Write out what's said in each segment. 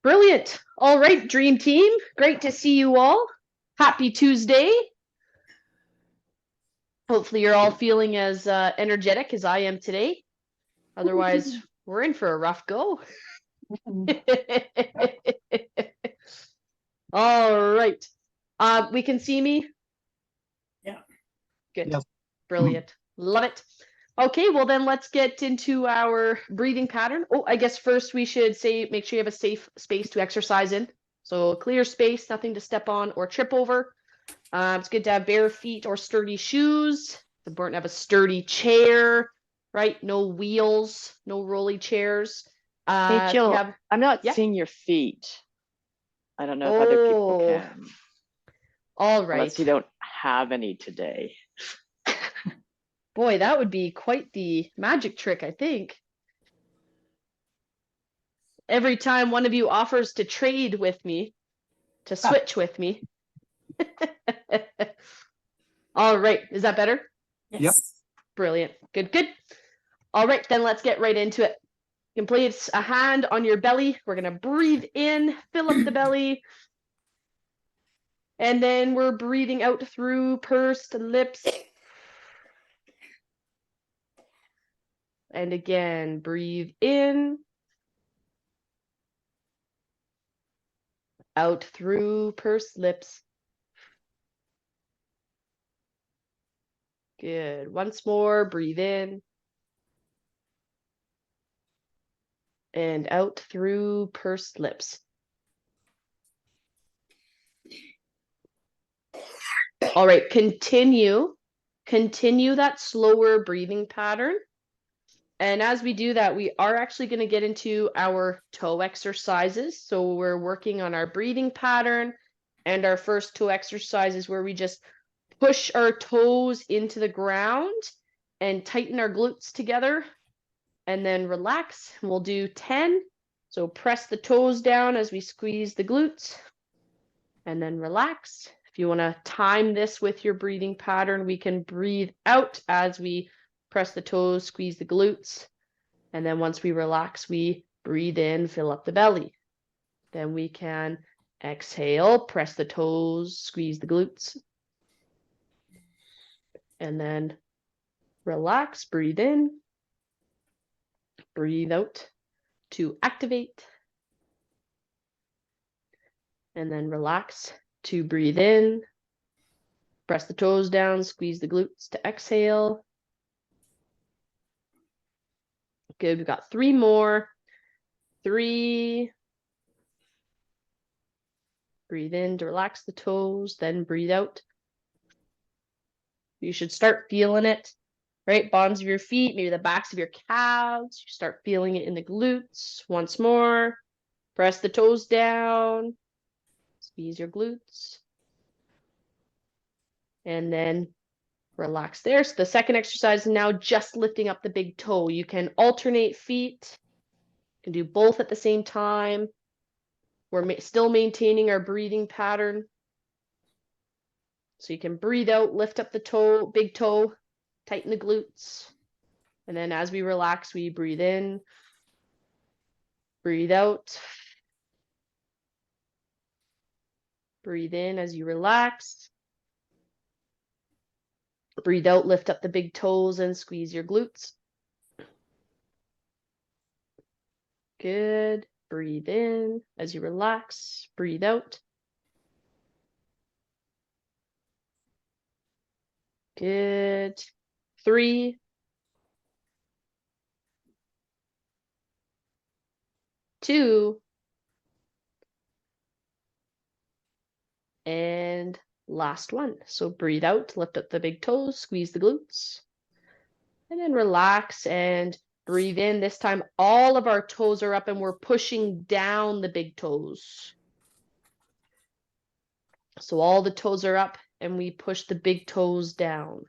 Brilliant. All right, Dream Team. Great to see you all. Happy Tuesday. Hopefully you're all feeling as energetic as I am today. Otherwise, we're in for a rough go. All right. We can see me? Yeah. Good. Yes. Brilliant. Love it. Okay, well then let's get into our breathing pattern. Oh, I guess first we should say, make sure you have a safe space to exercise in. So clear space, nothing to step on or trip over. It's good to have bare feet or sturdy shoes. It's important to have a sturdy chair, right? No wheels, no rolly chairs. Hey, If you Jill, have, I'm not yeah. seeing your feet. I don't know if other people Oh, can, all right. unless you don't have any today. Boy, that would be quite the magic trick, I think. Every time one of you offers to trade with me, to switch with me. All right, is that better? Yes. Yep. Brilliant. Good, good. All right, then let's get right into it. You can place a hand on your belly. We're going to breathe in, fill up the belly. And then we're breathing out through pursed lips. And again, breathe in. Out through pursed lips. Good. Once more, breathe in. And out through pursed lips. All right, continue that slower breathing pattern. And as we do that, we are actually going to get into our toe exercises. So we're working on our breathing pattern, and our first toe exercise is where we just push our toes into the ground and tighten our glutes together and then relax. And we'll do 10. So press the toes down as we squeeze the glutes and then relax. If you want to time this with your breathing pattern, we can breathe out as we press the toes, squeeze the glutes. And then once we relax, we breathe in, fill up the belly. Then we can exhale, press the toes, squeeze the glutes. And then relax, breathe in, breathe out to activate. And then relax to breathe in, press the toes down, squeeze the glutes to exhale. Good, we've got 3 more. 3. Breathe in to relax the toes, then breathe out. You should start feeling it, right? Bottoms of your feet, maybe the backs of your calves. You start feeling it in the glutes. Once more, press the toes down, squeeze your glutes. And then relax there. So the second exercise is now just lifting up the big toe. You can alternate feet. You can do both at the same time. We're still maintaining our breathing pattern. So you can breathe out, lift up the toe, big toe, tighten the glutes. And then as we relax, we breathe in, breathe out. Breathe in as you relax. Breathe out, lift up the big toes and squeeze your glutes. Good. Breathe in as you relax. Breathe out. Good. 3. 2. And last one. So breathe out, lift up the big toes, squeeze the glutes. And then relax and breathe in. This time, all of our toes are up and we're pushing down the big toes. So all the toes are up and we push the big toes down.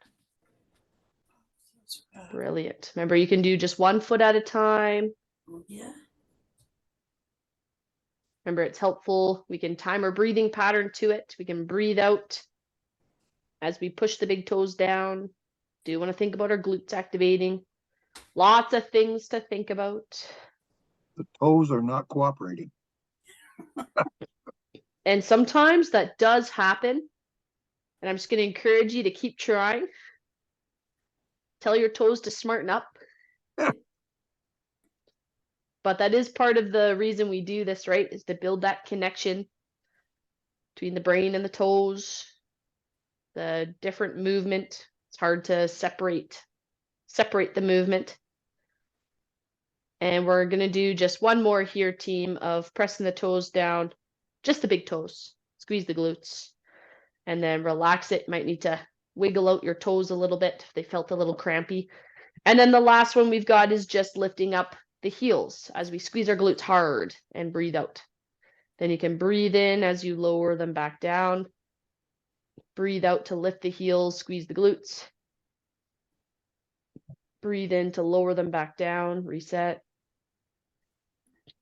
Brilliant. Remember, you can do just 1 foot at a time. Yeah. Remember, it's helpful. We can time our breathing pattern to it. We can breathe out as we push the big toes down. Do want to think about our glutes activating. Lots of things to think about. The toes are not cooperating. And sometimes that does happen. And I'm just going to encourage you to keep trying. Tell your toes to smarten up. But that is part of the reason we do this, right? Is to build that connection between the brain and the toes, the different movement. It's hard to separate the movement. And we're going to do just one more here, team, of pressing the toes down, just the big toes. Squeeze the glutes. And then relax it. Might need to wiggle out your toes a little bit if they felt a little crampy. And then the last one we've got is just lifting up the heels as we squeeze our glutes hard and breathe out. Then you can breathe in as you lower them back down. Breathe out to lift the heels, squeeze the glutes. Breathe in to lower them back down, reset.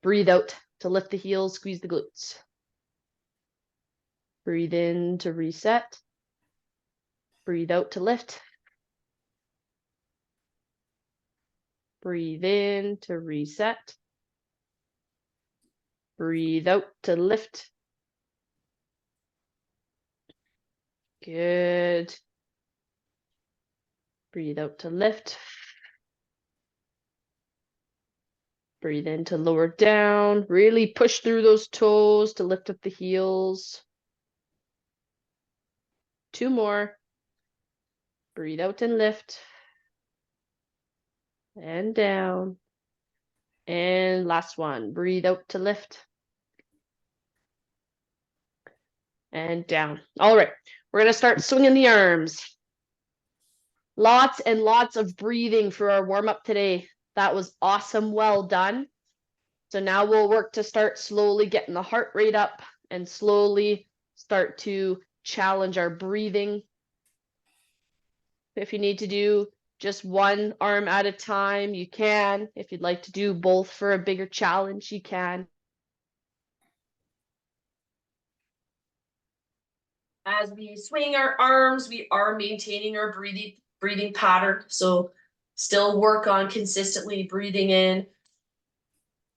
Breathe out to lift the heels, squeeze the glutes. Breathe in to reset. Breathe out to lift. Breathe in to reset. Breathe out to lift. Good. Breathe out to lift. Breathe in to lower down. Really push through those toes to lift up the heels. 2 more. Breathe out and lift. And down. And last one. Breathe out to lift. And down. All right. We're going to start swinging the arms. Lots and lots of breathing for our warm-up today. That was awesome. Well done. So now we'll work to start slowly getting the heart rate up and slowly start to challenge our breathing. If you need to do just one arm at a time, you can. If you'd like to do both for a bigger challenge, you can. As we swing our arms, we are maintaining our breathing pattern. So still work on consistently breathing in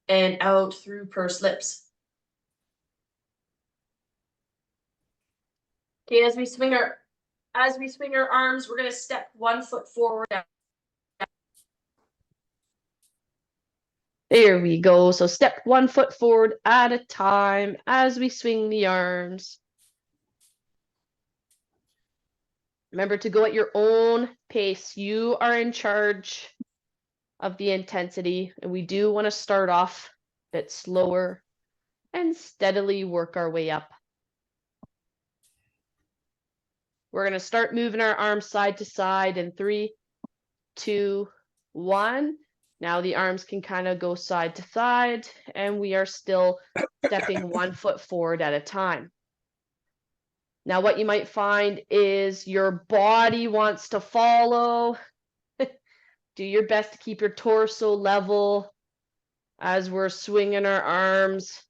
and out through pursed lips. Okay, as we swing our arms, we're going to step 1 foot forward. There we go. So step 1 foot forward at a time as we swing the arms. Remember to go at your own pace. You are in charge of the intensity, and we do want to start off a bit slower and steadily work our way up. We're going to start moving our arms side to side in 3, 2, 1. Now the arms can kind of go side to side, and we are still stepping 1 foot forward at a time. Now, what you might find is your body wants to follow. Do your best to keep your torso level as we're swinging our arms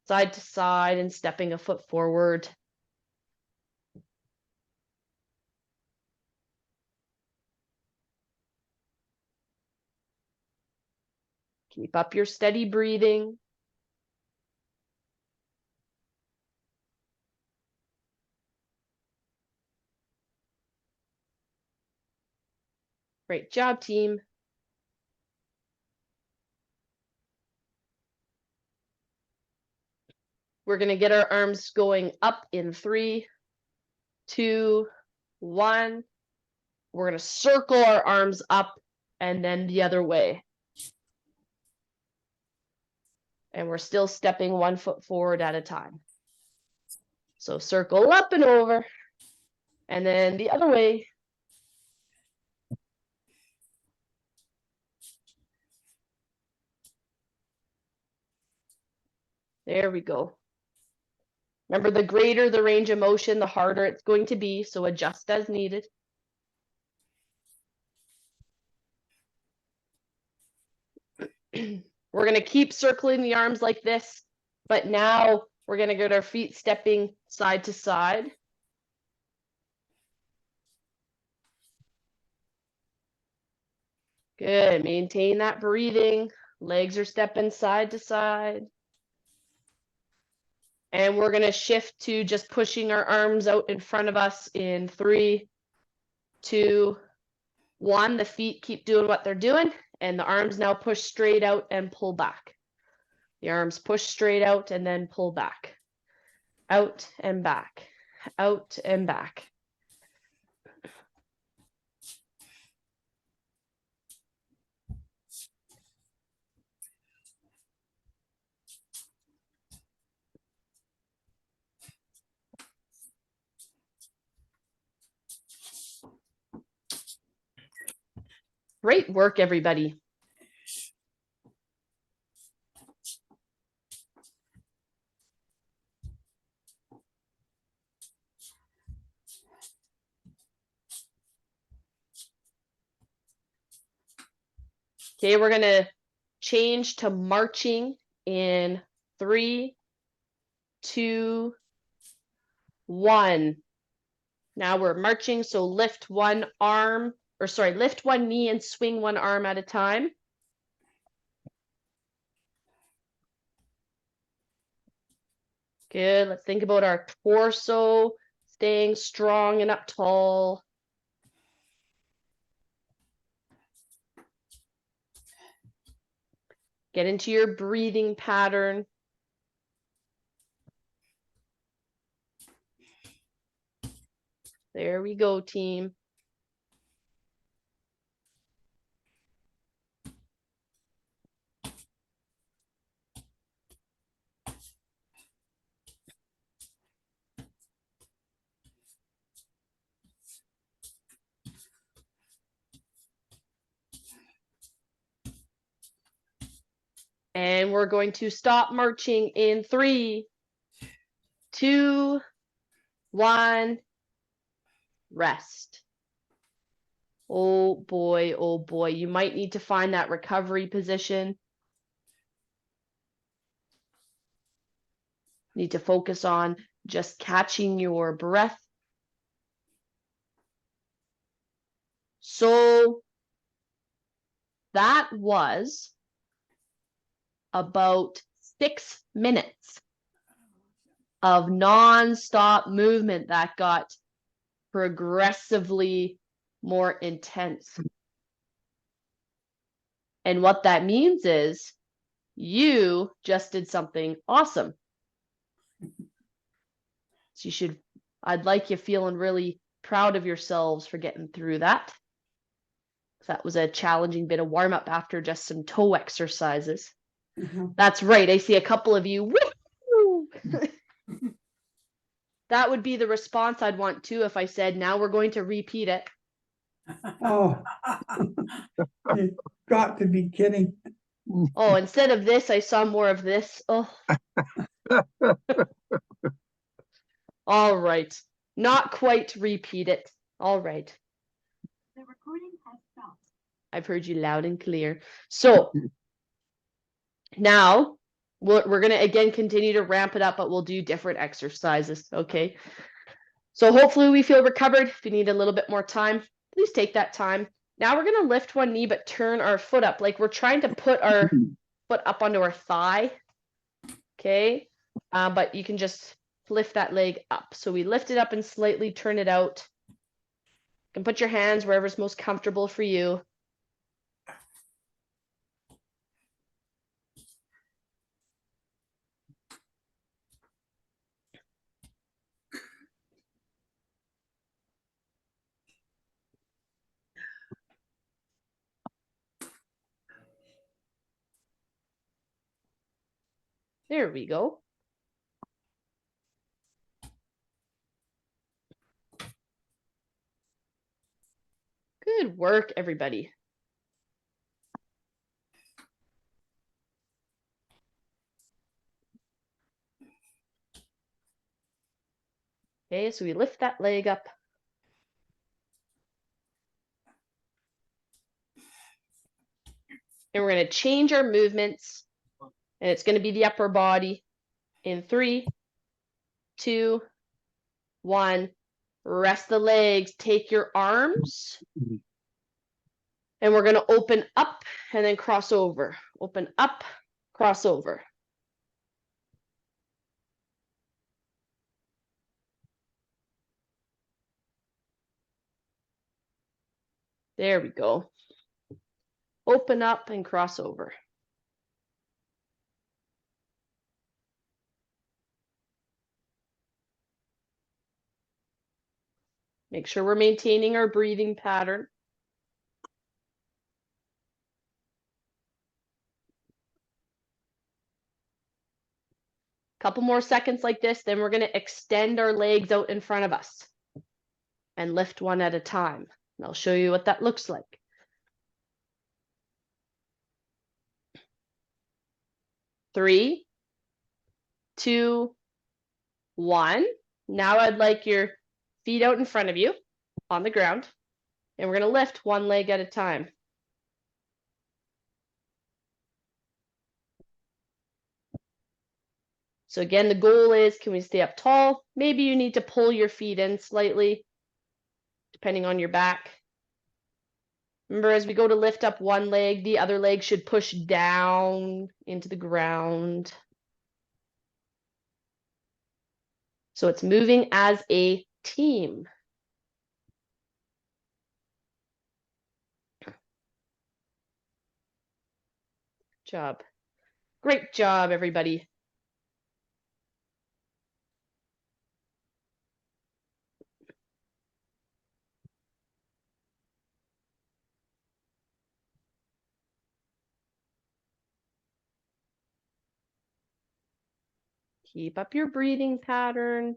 side to side and stepping a foot forward. Keep up your steady breathing. Great job, team. We're going to get our arms going up in 3, 2, 1. We're going to circle our arms up and then the other way. And we're still stepping 1 foot forward at a time. So circle up and over, and then the other way. There we go. Remember, the greater the range of motion, the harder it's going to be, so adjust as needed. We're going to keep circling the arms like this, but now we're going to get our feet stepping side to side. Good. Maintain that breathing. Legs are stepping side to side. And we're going to shift to just pushing our arms out in front of us in 3, 2, 1. The feet keep doing what they're doing, and the arms now push straight out and pull back. The arms push straight out and then pull back. Out and back. Out and back. Great work, everybody. Okay, we're going to change to marching in 3, 2, 1. Now we're marching, so lift one arm, or sorry, lift one knee and swing one arm at a time. Good. Let's think about our torso staying strong and up tall. Get into your breathing pattern. There we go, team. And we're going to stop marching in 3, 2, 1. Rest. Oh boy, you might need to find that recovery position. Need to focus on just catching your breath. So that was about 6 minutes of non-stop movement that got progressively more intense. And what that means is you just did something awesome. So I'd like you feeling really proud of yourselves for getting through that. That was a challenging bit of warm-up after just some toe exercises. That's right. I see a couple of you. Woo! That would be the response I'd want too if I said, now we're going to repeat it. Oh, you got to be kidding. Oh, instead of this, I saw more of this. Oh. All right. Not quite repeat it. All right. The recording has stopped. I've heard you loud and clear. So now we're going to again continue to ramp it up, but we'll do different exercises. Okay. So hopefully we feel recovered. If you need a little bit more time, please take that time. Now we're going to lift one knee, but turn our foot up. Like we're trying to put our foot up onto our thigh. Okay. But you can just lift that leg up. So we lift it up and slightly turn it out. You can put your hands wherever's most comfortable for you. There we go. Good work, everybody. Okay, so we lift that leg up. And we're going to change our movements. And it's going to be the upper body in 3, 2, 1. Rest the legs. Take your arms. And we're going to open up and then cross over. Open up, cross over. There we go. Open up and cross over. Make sure we're maintaining our breathing pattern. Couple more seconds like this, then we're going to extend our legs out in front of us and lift one at a time. And I'll show you what that looks like. 3, 2, 1. Now I'd like your feet out in front of you on the ground, and we're going to lift one leg at a time. So again, the goal is, can we stay up tall? Maybe you need to pull your feet in slightly, depending on your back. Remember, as we go to lift up one leg, the other leg should push down into the ground. So it's moving as a team. Job. Great job, everybody. Keep up your breathing pattern.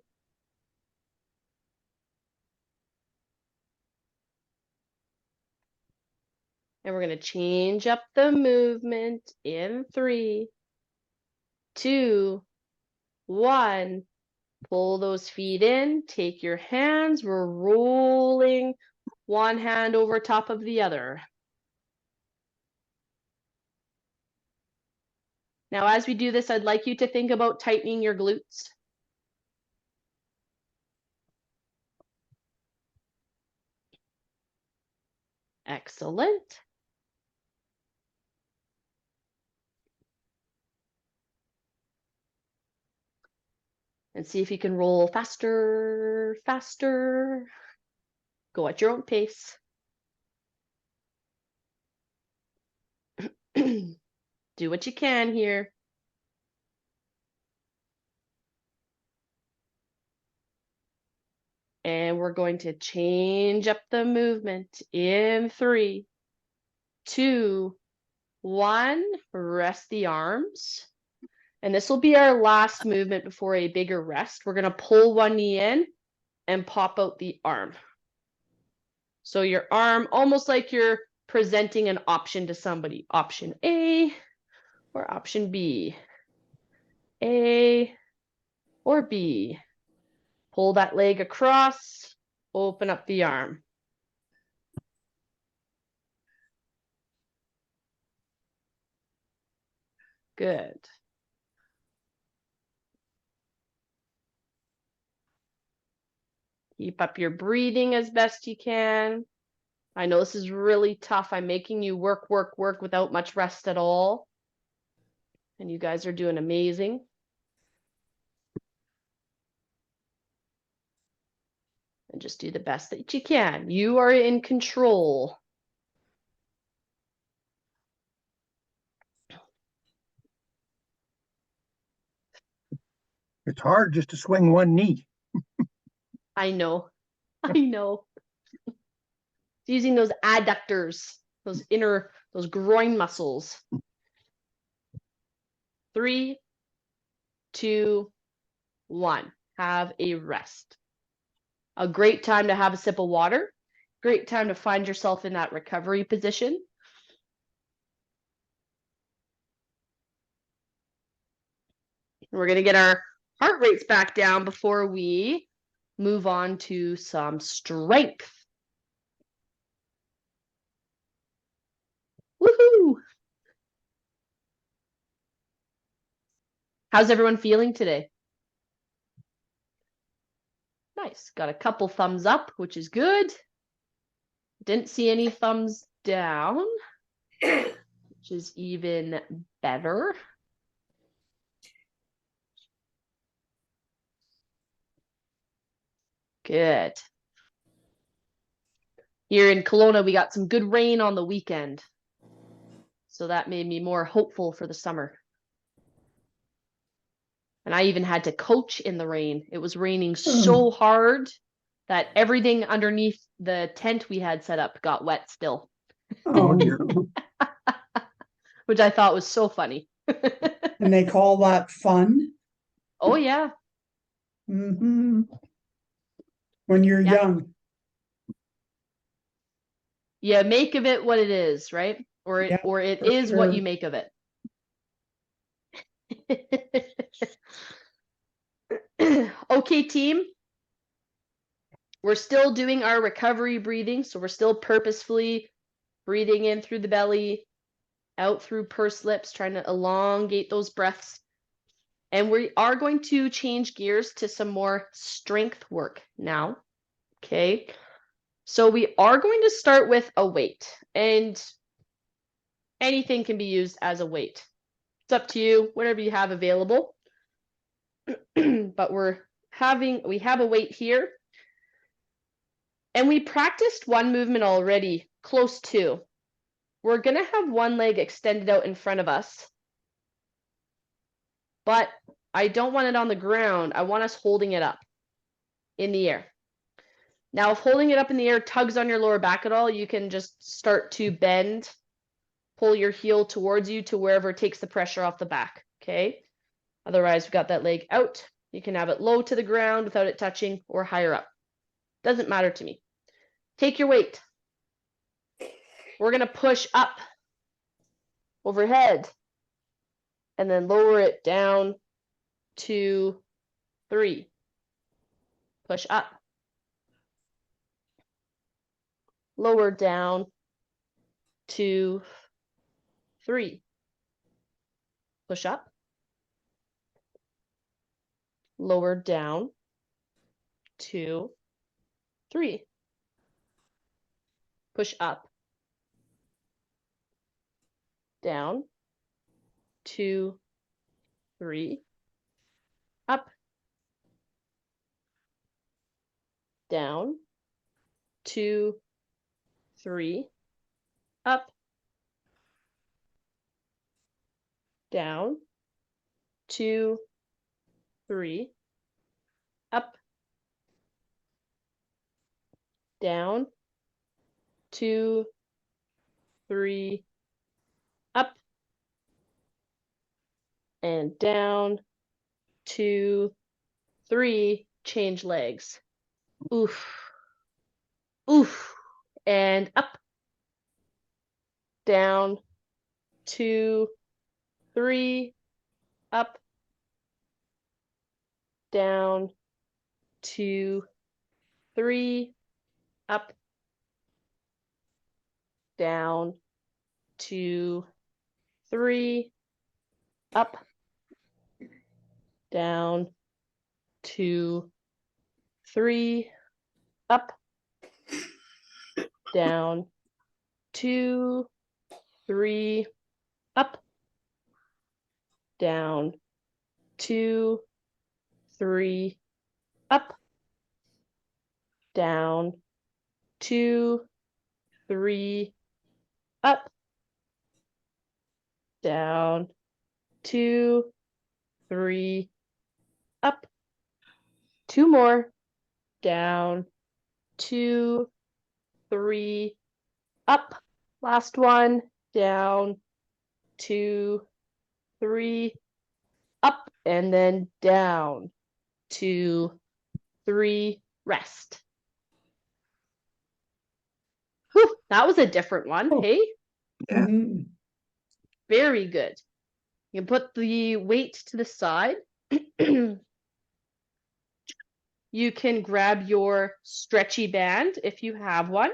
And we're going to change up the movement in 3, 2, 1. Pull those feet in. Take your hands. We're rolling one hand over top of the other. Now, as we do this, I'd like you to think about tightening your glutes. Excellent. And see if you can roll faster, faster. Go at your own pace. Do what you can here. And we're going to change up the movement in 3, 2, 1. Rest the arms. And this will be our last movement before a bigger rest. We're going to pull one knee in and pop out the arm. So your arm, almost like you're presenting an option to somebody. Option A or option B. A or B. Pull that leg across, open up the arm. Good. Keep up your breathing as best you can. I know this is really tough. I'm making you work, work, work without much rest at all. And you guys are doing amazing. And just do the best that you can. You are in control. It's hard just to swing one knee. I know. I know. Using those adductors, those groin muscles. 3, 2, 1. Have a rest. A great time to have a sip of water. Great time to find yourself in that recovery position. We're going to get our heart rates back down before we move on to some strength. Woohoo! How's everyone feeling today? Nice. Got a couple thumbs up, which is good. Didn't see any thumbs down, which is even better. Good. Here in Kelowna, we got some good rain on the weekend. So that made me more hopeful for the summer. And I even had to coach in the rain. It was raining so hard that everything underneath the tent we had set up got wet still, Oh, dear. which I thought was so funny. and they call that fun? Oh, yeah. Mm-hmm. When you're Yeah. young. Yeah, make of it what it is, right? Or it Yeah, or it for is what sure. you make of it. Okay, team. We're still doing our recovery breathing, so we're still purposefully breathing in through the belly, out through pursed lips, trying to elongate those breaths. And we are going to change gears to some more strength work now. Okay. So we are going to start with a weight, and anything can be used as a weight. It's up to you, whatever you have available. But we have a weight here. And we practiced one movement already, close to. We're going to have one leg extended out in front of us. But I don't want it on the ground. I want us holding it up in the air. Now, if holding it up in the air tugs on your lower back at all, you can just start to bend, pull your heel towards you to wherever it takes the pressure off the back, okay? Otherwise, we've got that leg out. You can have it low to the ground without it touching or higher up. Doesn't matter to me. Take your weight. We're going to push up overhead and then lower it down 2, 3. Push up. Lower down 2, 3. Push up. Lower down 2, 3. Push up. Down 2, 3. Up. Down 2, 3. Up. Down 2, 3. Up. Down 2, 3. Up. And down 2, 3. Change legs. Oof. Oof. And up. Down 2, 3. Up. Down 2, 3. Up. Down 2, 3. Up. Down 2, 3. Up. Down 2, 3. Up. Down 2, 3. Up. Down 2, 3. Up. Down 2, 3. Up. 2 more. Down 2, 3. Up. Last one. Down 2, 3. Up. And then down 2, 3. Rest. Whew, that was a different one. Oh. Hey, Yeah. Mhm. very good. You can put the weight to the side. You can grab your stretchy band if you have one.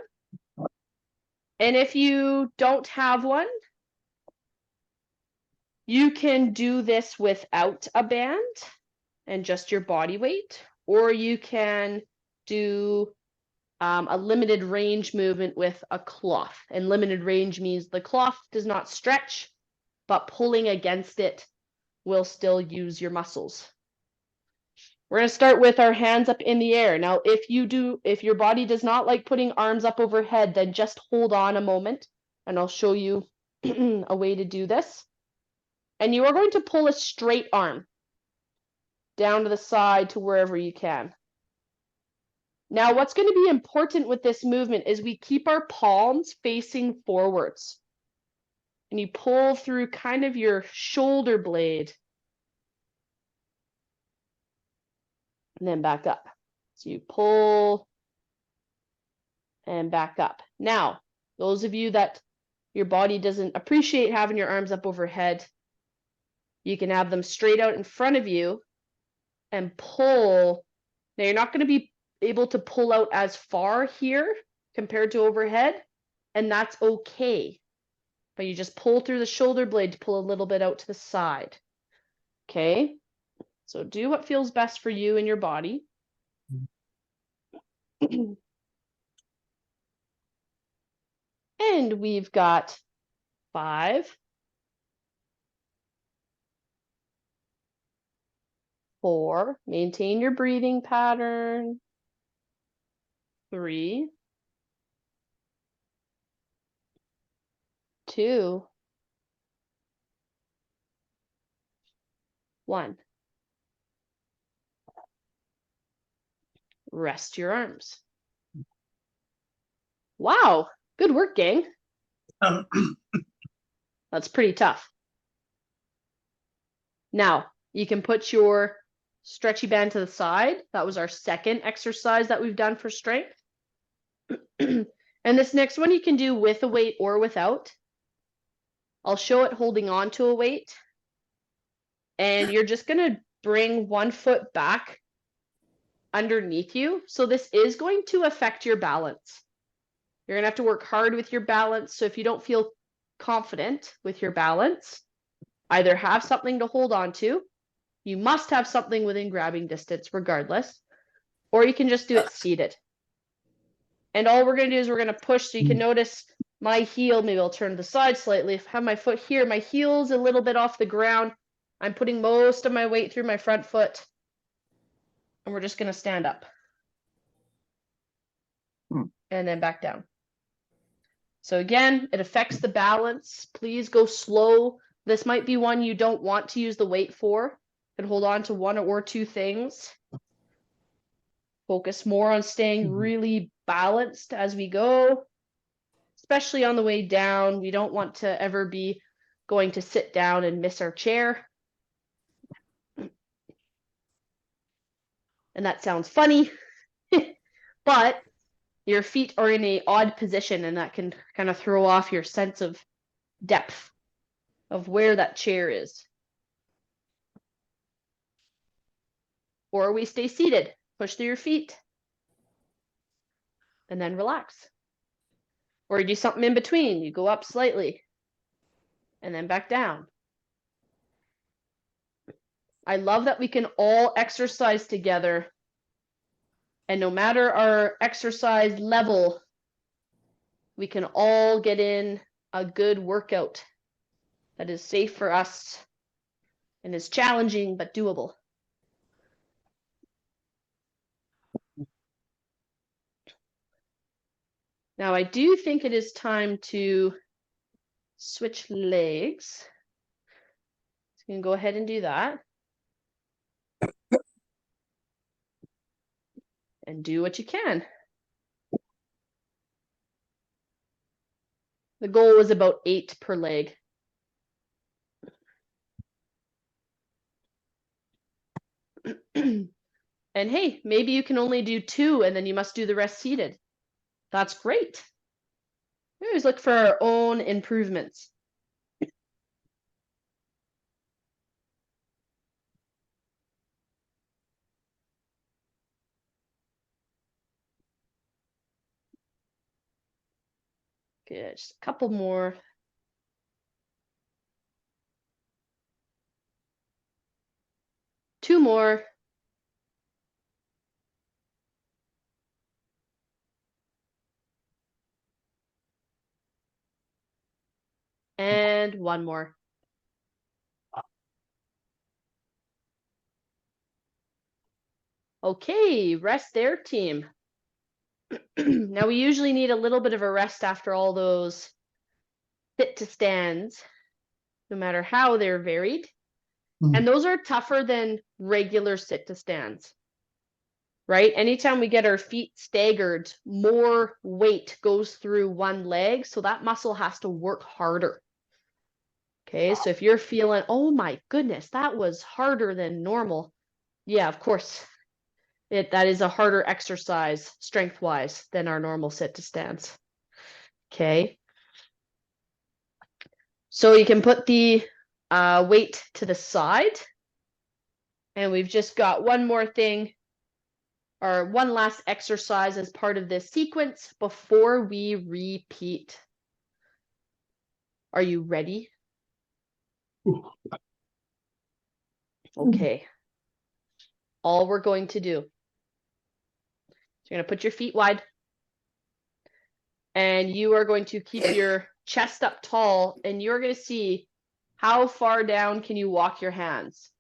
And if you don't have one, you can do this without a band and just your body weight, or you can do a limited range movement with a cloth. And limited range means the cloth does not stretch, but pulling against it will still use your muscles. We're going to start with our hands up in the air. Now, if your body does not like putting arms up overhead, then just hold on a moment and I'll show you a way to do this. And you are going to pull a straight arm down to the side to wherever you can. Now, what's going to be important with this movement is we keep our palms facing forwards. And you pull through kind of your shoulder blade. And then back up. So you pull and back up. Now, those of you that your body doesn't appreciate having your arms up overhead, you can have them straight out in front of you and pull. Now, you're not going to be able to pull out as far here compared to overhead, and that's okay. But you just pull through the shoulder blade to pull a little bit out to the side. Okay? So do what feels best for you and your body. And we've got 5, 4, maintain your breathing pattern. 3, 2, 1. Rest your arms. Wow, good work, gang. That's pretty tough. Now, you can put your stretchy band to the side. That was our second exercise that we've done for strength. And this next one you can do with a weight or without. I'll show it holding on to a weight. And you're just going to bring one foot back underneath you. So this is going to affect your balance. You're going to have to work hard with your balance. So if you don't feel confident with your balance, either have something to hold on to. You must have something within grabbing distance regardless, or you can just do it seated. And all we're going to do is we're going to push. So you can notice my heel, maybe I'll turn to the side slightly. If I have my foot here, my heel's a little bit off the ground. I'm putting most of my weight through my front foot. And we're just going to stand up. And then back down. So again, it affects the balance. Please go slow. This might be one you don't want to use the weight for. And hold on to one or two things. Focus more on staying really balanced as we go, especially on the way down. We don't want to ever be going to sit down and miss our chair. And that sounds funny, but your feet are in an odd position and that can kind of throw off your sense of depth of where that chair is. Or we stay seated, push through your feet, and then relax. Or you do something in between. You go up slightly and then back down. I love that we can all exercise together. And no matter our exercise level, we can all get in a good workout that is safe for us and is challenging but doable. Now, I do think it is time to switch legs. So you can go ahead and do that. And do what you can. The goal was about 8 per leg. And hey, maybe you can only do 2 and then you must do the rest seated. That's great. We always look for our own improvements. Good, just a couple more. Two more. And one more. Okay, rest there, team. Now we usually need a little bit of a rest after all those sit to stands, no matter how they're varied. And those are tougher than regular sit to stands, right? Anytime we get our feet staggered, more weight goes through one leg, so that muscle has to work harder. Okay, so if you're feeling, oh my goodness, that was harder than normal. Yeah, of course, that is a harder exercise strength-wise than our normal sit to stands. Okay. So you can put the weight to the side. And we've just got one more thing, or one last exercise as part of this sequence before we repeat. Are you ready? Okay. All we're going to do, you're going to put your feet wide, and you are going to keep your chest up tall, and you're going to see how far down can you walk your hands.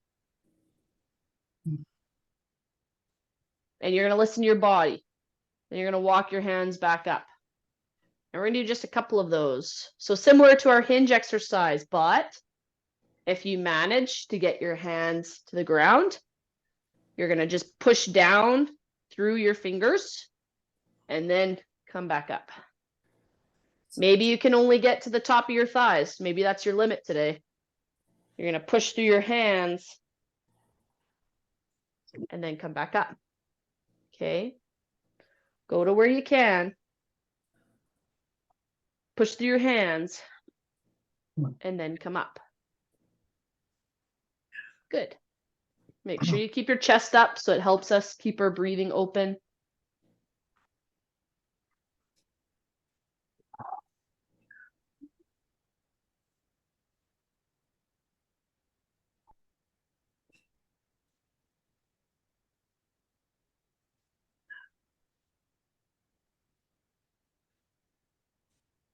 And you're going to listen to your body, and you're going to walk your hands back up. And we're going to do just a couple of those. So similar to our hinge exercise, but if you manage to get your hands to the ground, you're going to just push down through your fingers and then come back up. Maybe you can only get to the top of your thighs. Maybe that's your limit today. You're going to push through your hands and then come back up. Okay. Go to where you can. Push through your hands and then come up. Good. Make sure you keep your chest up so it helps us keep our breathing open.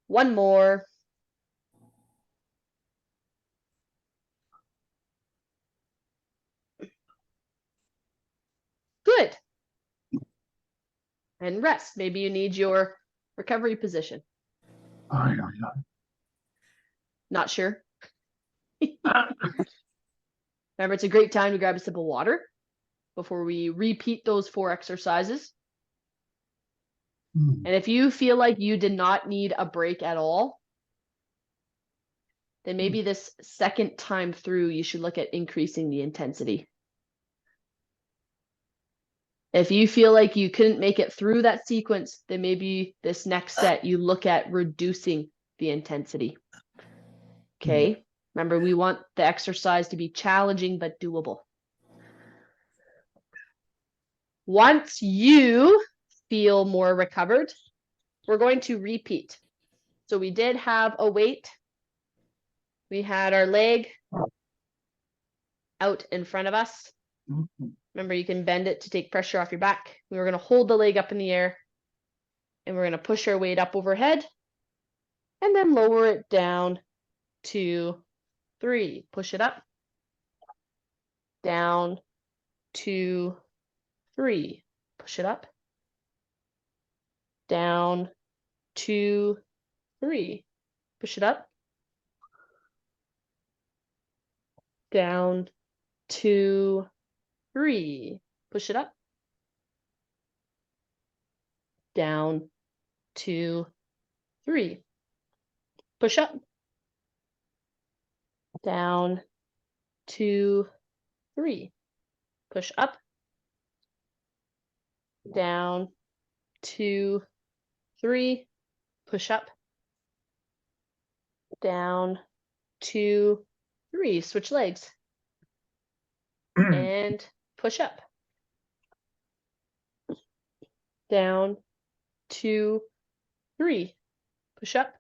One more. Good. And rest. Maybe you need your recovery position. Not sure. Remember, it's a great time to grab a sip of water before we repeat those 4 exercises. And if you feel like you did not need a break at all, then maybe this second time through, you should look at increasing the intensity. If you feel like you couldn't make it through that sequence, then maybe this next set, you look at reducing the intensity. Okay. Remember, we want the exercise to be challenging but doable. Once you feel more recovered, we're going to repeat. So we did have a weight. We had our leg out in front of us. Remember, you can bend it to take pressure off your back. We were going to hold the leg up in the air, and we're going to push our weight up overhead and then lower it down. 2, 3. Push it up. Down. 2, 3. Push it up. Down. 2, 3. Push it up. Down. 2, 3. Push it up. Down. 2, 3. Push up. Down. 2, 3. Push up. Down. 2, 3. Push up. Down. 2, 3. Switch legs. And push up. Down. 2, 3. Push up.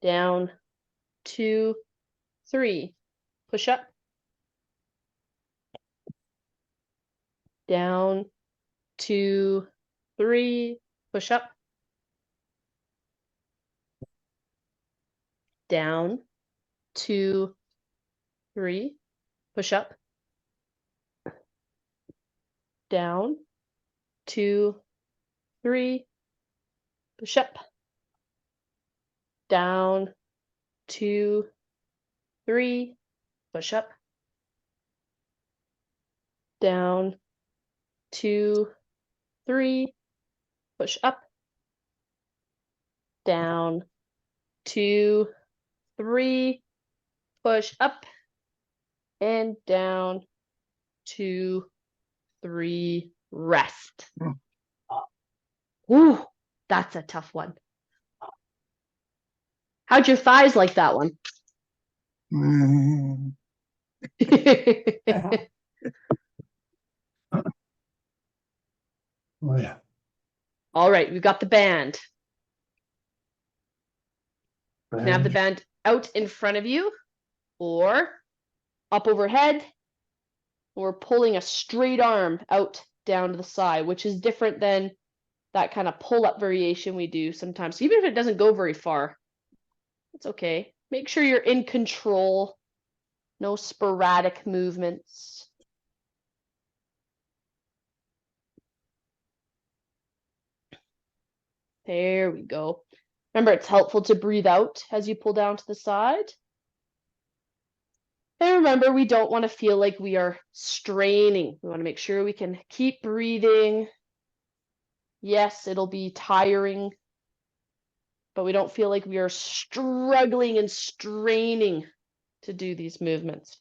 Down. 2, 3. Push up. Down. 2, 3. Push up. Down. 2, 3. Push up. down, 2, 3, push up, down, 2, 3, push up, down, 2, 3, push up, down, 2, 3, push up, and down, 2, 3, rest. Ooh, that's a tough one. How'd your thighs like that one? Mm, Yeah. Oh, yeah. All right, we've got the band. You can have the band out in front of you or up overhead or pulling a straight arm out down to the side, which is different than that kind of pull-up variation we do sometimes. So even if it doesn't go very far, it's okay. Make sure you're in control. No sporadic movements. There we go. Remember, it's helpful to breathe out as you pull down to the side. And remember, we don't want to feel like we are straining. We want to make sure we can keep breathing. Yes, it'll be tiring, but we don't feel like we are struggling and straining to do these movements.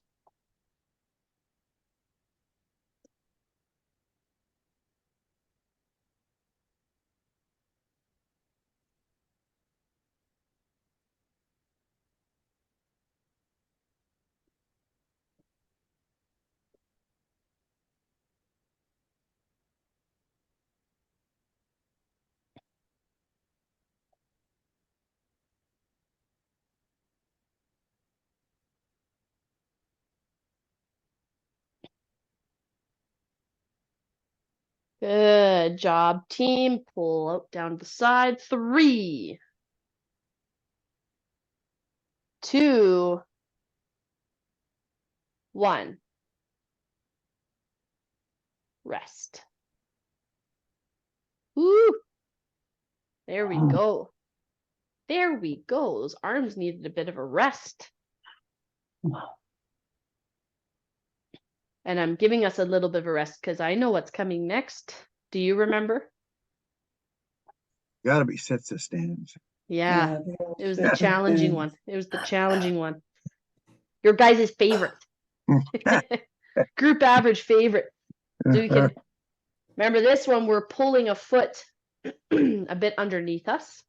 Good job, team. Pull out down to the side. 3, 2, 1. Rest. Woo! There we go. There we go. Those arms needed a bit of a rest. And I'm giving us a little bit of a rest because I know what's coming next. Do you remember? Gotta be sets to stands. Yeah, they it was all the sit challenging and- one. It was the challenging one. Your guys' favorite. Group average favorite. So we can remember this one, we're pulling a foot a bit underneath us.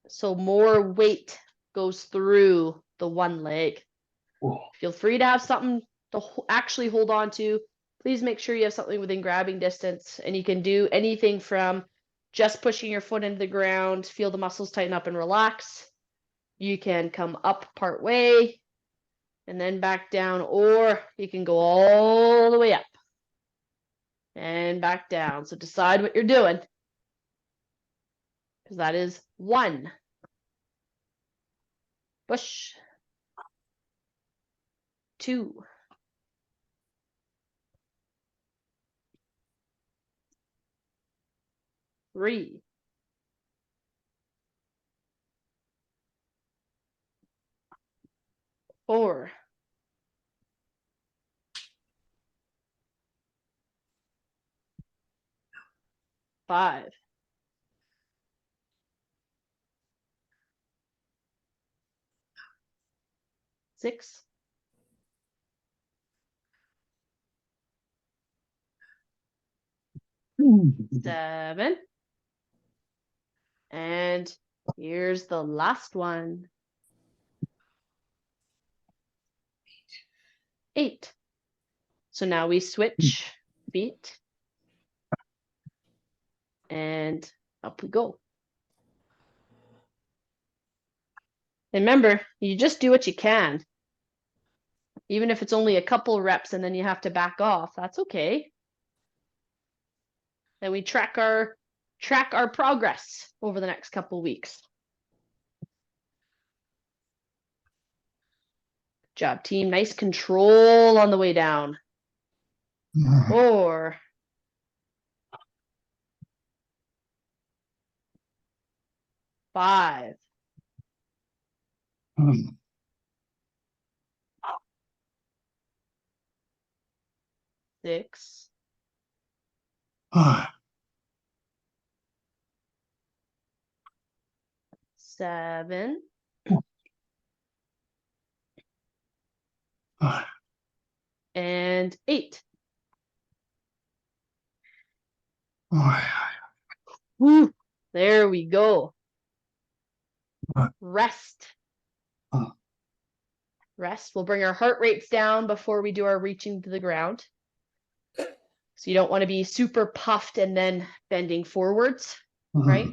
So more weight goes through the one leg. Feel free to have something to actually hold on to. Please make sure you have something within grabbing distance, and you can do anything from just pushing your foot into the ground, feel the muscles tighten up and relax. You can come up part way and then back down, or you can go all the way up and back down. So decide what you're doing, because that is 1. Push. 2. 3. 4. 5. 6. 7. And here's the last one. 8. So now we switch feet. And up we go. And remember, you just do what you can. Even if it's only a couple reps and then you have to back off, that's okay. Then we track our progress over the next couple weeks. Good job, team. Nice control on the way down. 4, 5, Hmm. 6, Ah, 7, ah, and 8. ah, Woo. There we go. Rest. ah. Rest. We'll bring our heart rates down before we do our reaching to the ground. So you don't want to be super puffed and then bending forwards, right?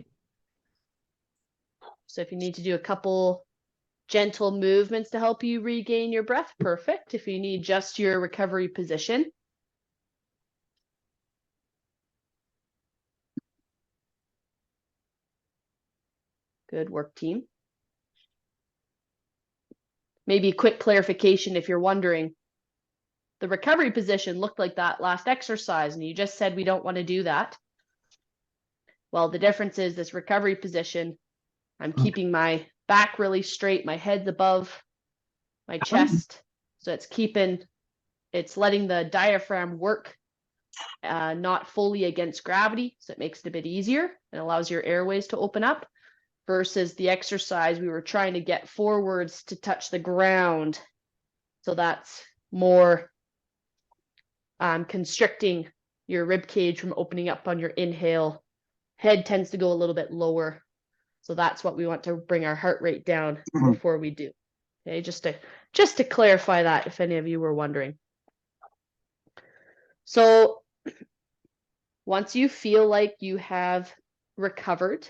So if you need to do a couple gentle movements to help you regain your breath, perfect. If you need just your recovery position. Good work, team. Maybe a quick clarification if you're wondering. The recovery position looked like that last exercise, and you just said we don't want to do that. Well, the difference is this recovery position, I'm keeping my back really straight, my head's above my chest. So it's letting the diaphragm work, not fully against gravity. So it makes it a bit easier and allows your airways to open up versus the exercise we were trying to get forwards to touch the ground. So that's more constricting your rib cage from opening up on your inhale. Head tends to go a little bit lower. So that's what we want to bring our heart rate down before we do. Okay, just to clarify that if any of you were wondering. So once you feel like you have recovered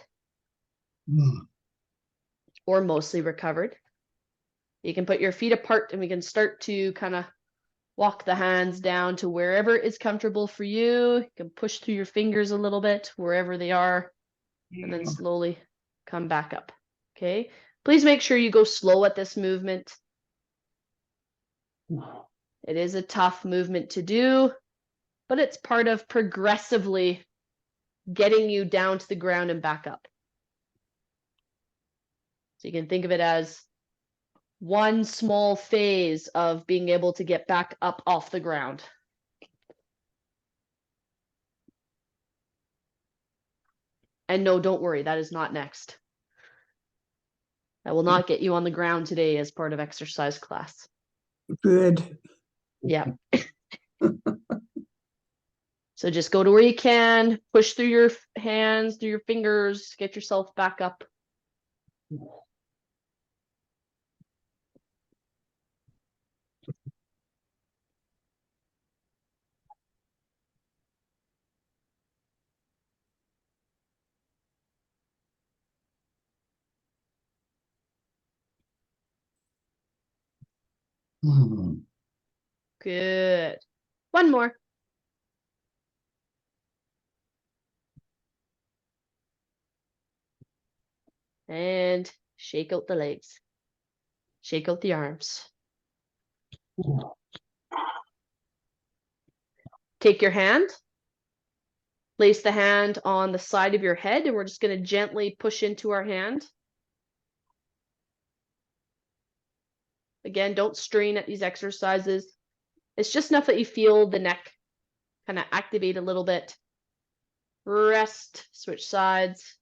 or mostly recovered, you can put your feet apart and we can start to kind of walk the hands down to wherever is comfortable for you. You can push through your fingers a little bit wherever they are and then slowly come back up. Okay, please make sure you go slow at this movement. It is a tough movement to do, but it's part of progressively getting you down to the ground and back up. So you can think of it as one small phase of being able to get back up off the ground. And no, don't worry, that is not next. I will not get you on the ground today as part of exercise class. Good. Yeah. So just go to where you can, push through your hands, through your fingers, get yourself back up. Good. One more. And shake out the legs. Shake out the arms. Take your hand. Place the hand on the side of your head, and we're just going to gently push into our hand. Again, don't strain at these exercises. It's just enough that you feel the neck kind of activate a little bit. Rest, switch sides.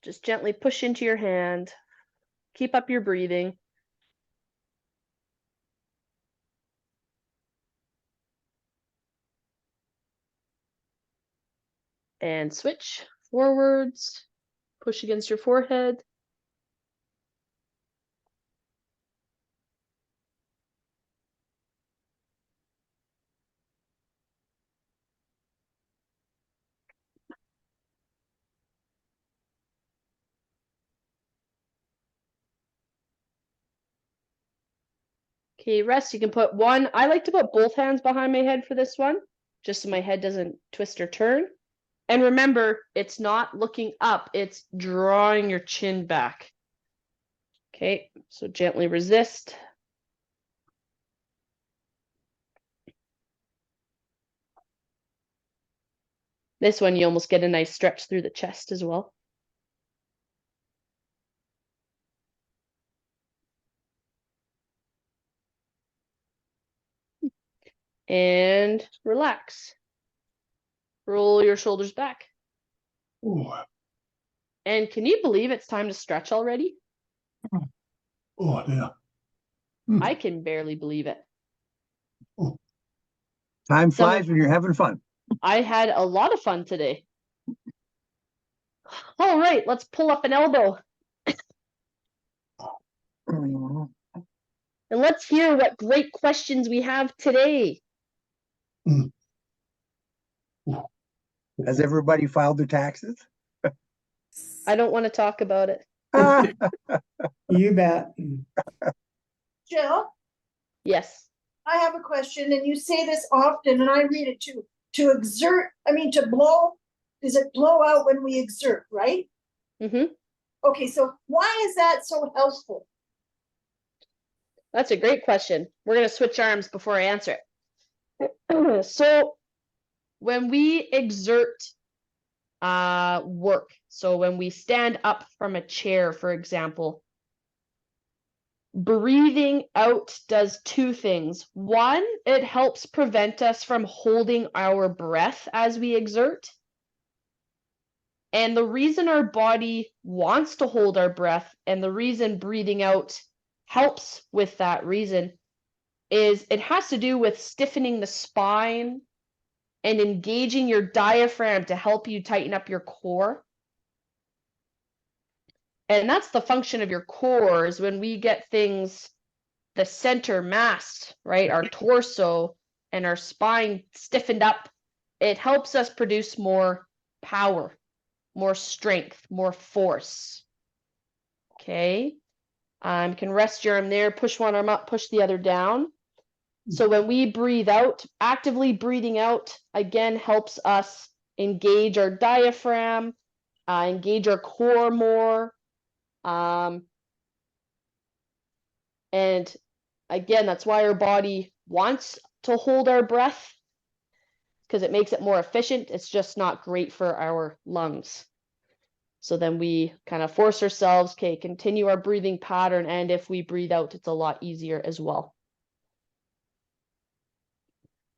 Just gently push into your hand. Keep up your breathing. And switch forwards. Push against your forehead. Okay, rest. You can put one. I like to put both hands behind my head for this one, just so my head doesn't twist or turn. And remember, it's not looking up, it's drawing your chin back. Okay, so gently resist. This one, you almost get a nice stretch through the chest as well. And relax. Roll your shoulders back. Oh, And can you believe it's time to stretch already? oh, yeah. I can barely believe it. Time Some flies of- when you're having fun. I had a lot of fun today. All right, let's pull up an elbow and let's hear what great questions we have today. Has everybody filed their taxes? I don't want to talk about it. You bet. Jill, Yes. I have a question, and you say this often, and I read it too. To exert, I mean, to blow, does it blow out when we exert, right? Mm-hmm. Okay, so why is that so helpful? That's a great question. We're going to switch arms before I answer it. So when we exert work, so when we stand up from a chair, for example, breathing out does two things. One, it helps prevent us from holding our breath as we exert. And the reason our body wants to hold our breath and the reason breathing out helps with that reason is it has to do with stiffening the spine and engaging your diaphragm to help you tighten up your core. And that's the function of your core, is when we get things, the center mass, right, our torso and our spine stiffened up, it helps us produce more power, more strength, more force. Okay. You can rest your arm there, push one arm up, push the other down. So when we breathe out, actively breathing out, again, helps us engage our diaphragm, engage our core more. And again, that's why our body wants to hold our breath, because it makes it more efficient. It's just not great for our lungs. So then we kind of force ourselves, okay, continue our breathing pattern. And if we breathe out, it's a lot easier as well.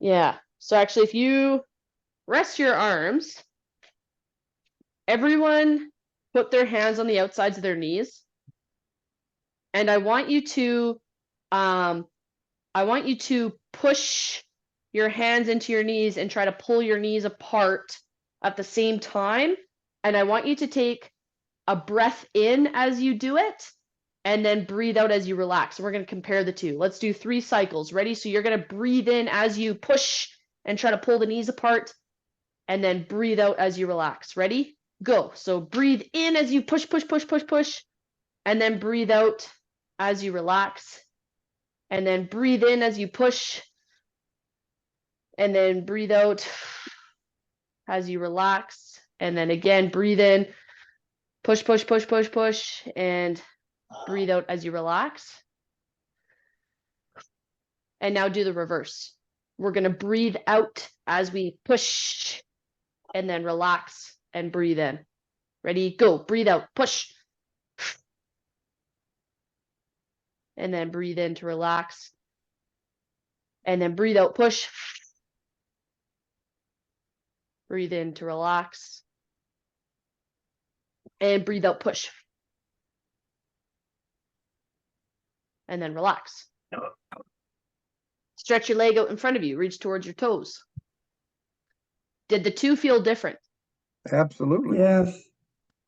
Yeah. So actually, if you rest your arms, everyone put their hands on the outsides of their knees. And I want you to push your hands into your knees and try to pull your knees apart at the same time. And I want you to take a breath in as you do it, and then breathe out as you relax. And we're going to compare the two. Let's do 3 cycles. Ready? So you're going to breathe in as you push and try to pull the knees apart, and then breathe out as you relax. Ready? Go. So breathe in as you push, push, push, push, push, and then breathe out as you relax. And then breathe in as you push, and then breathe out as you relax. And then again, breathe in, push, push, push, push, push, and breathe out as you relax. And now do the reverse. We're going to breathe out as we push, and then relax and breathe in. Ready? Go. Breathe out. Push. And then breathe in to relax. And then breathe out. Push. Breathe in to relax. And breathe out. Push. And then relax. Stretch your leg out in front of you. Reach towards your toes. Did the two feel different? Absolutely. Yes.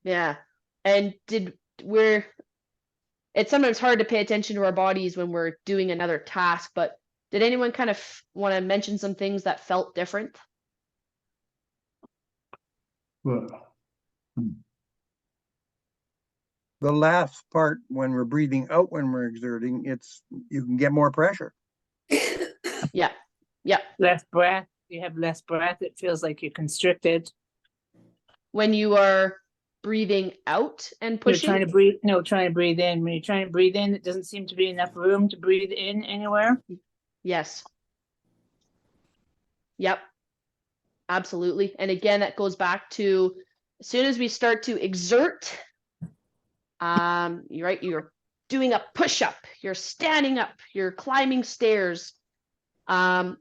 Yeah. And it's sometimes hard to pay attention to our bodies when we're doing another task, but did anyone kind of want to mention some things that felt different? Well, The last part, when we're breathing out, when we're exerting, you can get more pressure. Yeah. Yeah. Less breath. You have less breath. It feels like you're constricted. When you are breathing out and You're pushing. trying to breathe. No, trying to breathe in. When you're trying to breathe in, it doesn't seem to be enough room to breathe in anywhere. Yes. Yep. Absolutely. And again, that goes back to as soon as we start to exert, you're right, you're doing a push-up, you're standing up, you're climbing stairs. Our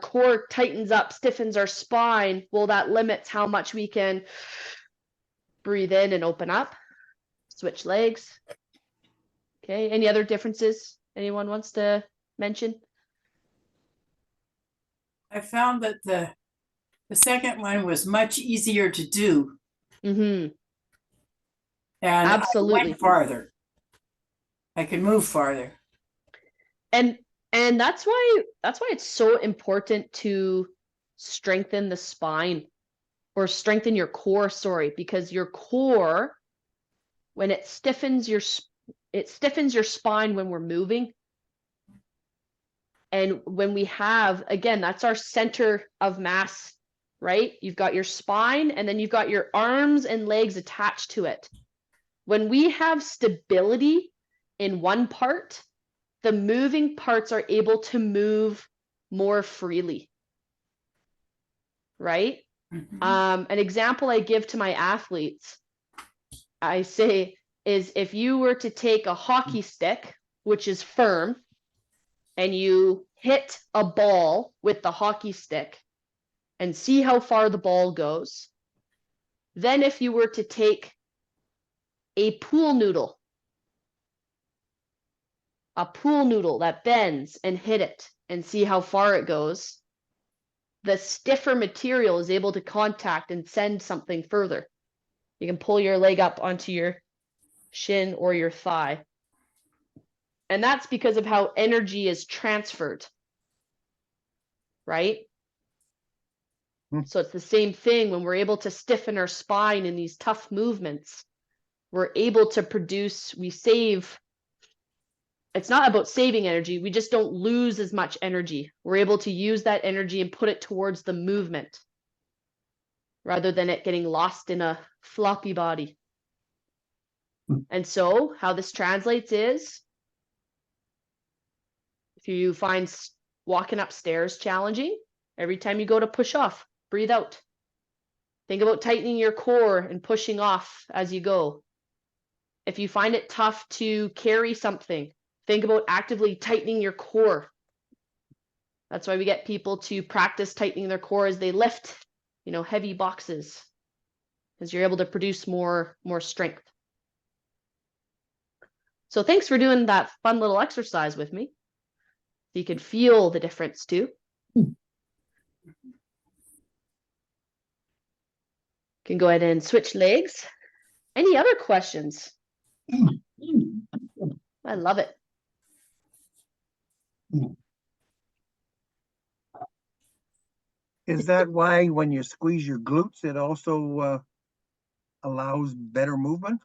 core tightens up, stiffens our spine. Well, that limits how much we can breathe in and open up. Switch legs. Okay, any other differences anyone wants to mention? I found that the second one was much easier to do, Mm-hmm. and I Absolutely. went farther. I could move farther. And that's why it's so important to strengthen the spine, or strengthen your core, sorry, because your core, when it stiffens your spine when we're moving. And when we have, again, that's our center of mass, right? You've got your spine, and then you've got your arms and legs attached to it. When we have stability in one part, the moving parts are able to move more freely, right? Mhm. An example I give to my athletes, I say, is if you were to take a hockey stick, which is firm, and you hit a ball with the hockey stick and see how far the ball goes. Then if you were to take a pool noodle that bends, and hit it and see how far it goes, the stiffer material is able to contact and send something further. You can pull your leg up onto your shin or your thigh. And that's because of how energy is transferred, right? So it's the same thing when we're able to stiffen our spine in these tough movements. We're able to produce, we save, it's not about saving energy, we just don't lose as much energy. We're able to use that energy and put it towards the movement rather than it getting lost in a floppy body. And so how this translates is, if you find walking upstairs challenging, every time you go to push off, breathe out. Think about tightening your core and pushing off as you go. If you find it tough to carry something, think about actively tightening your core. That's why we get people to practice tightening their core as they lift, heavy boxes, because you're able to produce more strength. So thanks for doing that fun little exercise with me. So you can feel the difference too. Can go ahead and switch legs. Any other questions? I love it. Is that why when you squeeze your glutes, it also allows better movement?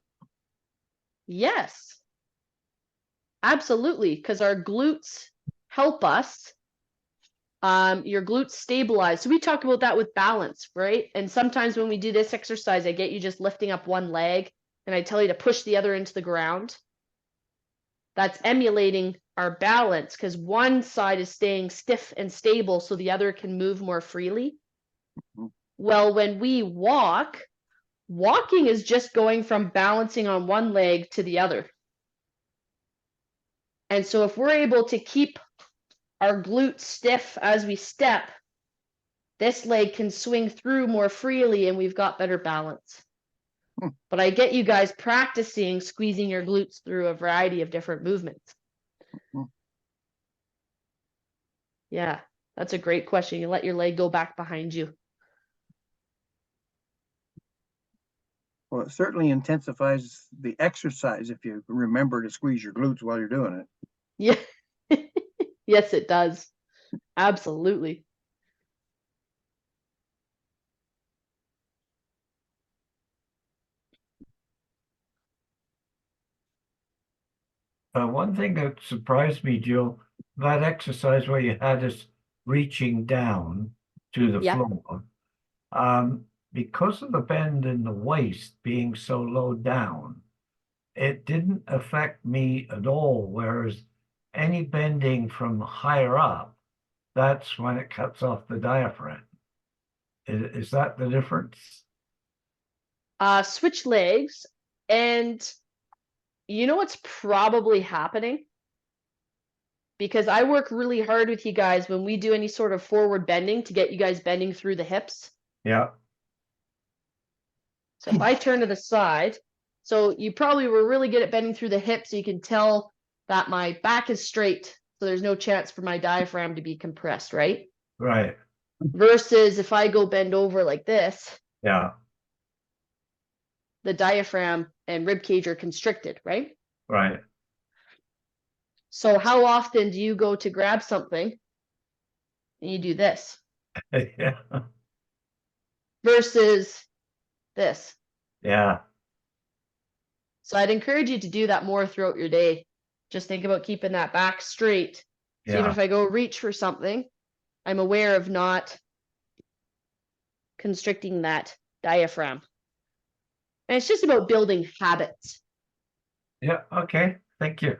Yes, absolutely, because our glutes help us. Your glutes stabilize. So we talk about that with balance, right? And sometimes when we do this exercise, I get you just lifting up one leg and I tell you to push the other into the ground. That's emulating our balance because one side is staying stiff and stable so the other can move more freely. Well, when we walking is just going from balancing on one leg to the other. And so if we're able to keep our glutes stiff as we step, this leg can swing through more freely and we've got better balance. But I get you guys practicing squeezing your glutes through a variety of different movements. Yeah, that's a great question. You let your leg go back behind you. Well, it certainly intensifies the exercise if you remember to squeeze your glutes while you're doing it. Yeah. Yes, it does. Absolutely. One thing that surprised me, Jill, that exercise where you had us reaching down to the Yeah. floor, because of the bend in the waist being so low down, it didn't affect me at all. Whereas any bending from higher up, that's when it cuts off the diaphragm. Is that the difference? Switch legs, and you know what's probably happening? Because I work really hard with you guys when we do any sort of forward bending to get you guys bending through the hips. Yeah, So if I turn to the side, so you probably were really good at bending through the hips, so you can tell that my back is straight, so there's no chance for my diaphragm to be compressed, right? right. Versus if I go bend over like this, Yeah, the diaphragm and rib cage are constricted, right? right. So how often do you go to grab something and you do this Yeah, versus this? yeah, So I'd encourage you to do that more throughout your day. Just think about keeping that back straight. So even yeah, if I go reach for something, I'm aware of not constricting that diaphragm. And it's just about building habits. yeah. Okay, thank you.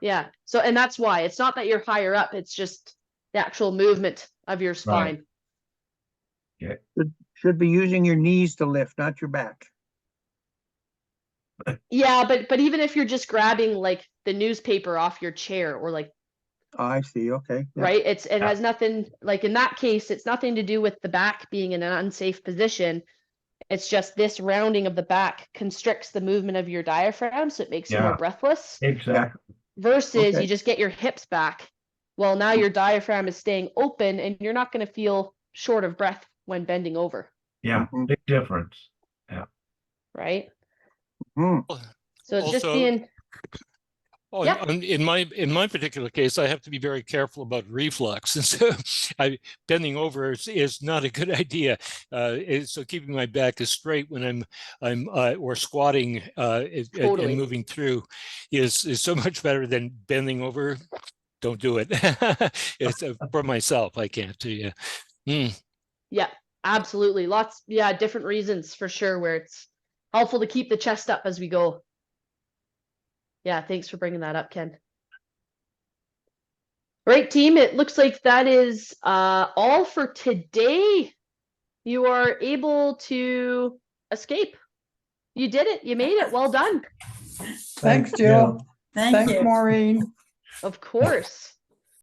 Yeah. So, and that's why it's not that you're higher up, it's just the actual movement of your spine. Should be using your knees to lift, not your back. Yeah, but even if you're just grabbing like the newspaper off your chair or like, Oh, I see, okay. Yeah. right, it has nothing, like in that case, it's nothing to do with the back being in an unsafe position. It's just this rounding of the back constricts the movement of your diaphragm, so it makes you more Yeah. breathless. Exactly. Versus Okay. you just get your hips back. Well, now your diaphragm is staying open and you're not going to feel short of breath when bending over, Yeah, Mhm. big difference. right? Hmm. So it's just Also, being, yeah. in my particular case, I have to be very careful about reflux, and so bending over is not a good idea. So keeping my back as straight when I'm or squatting Totally. and moving through is so much better than bending over. Don't do it. It's for myself. I can't do you. Yeah, absolutely. Lots, yeah, different reasons for sure where it's helpful to keep the chest up as we go. Yeah, thanks for bringing that up, Ken. Right, team, it looks like that is all for today. You are able to escape. You did it. You made it. Well done. Thanks, Jill. Thank Thanks, you. Maureen. Of course.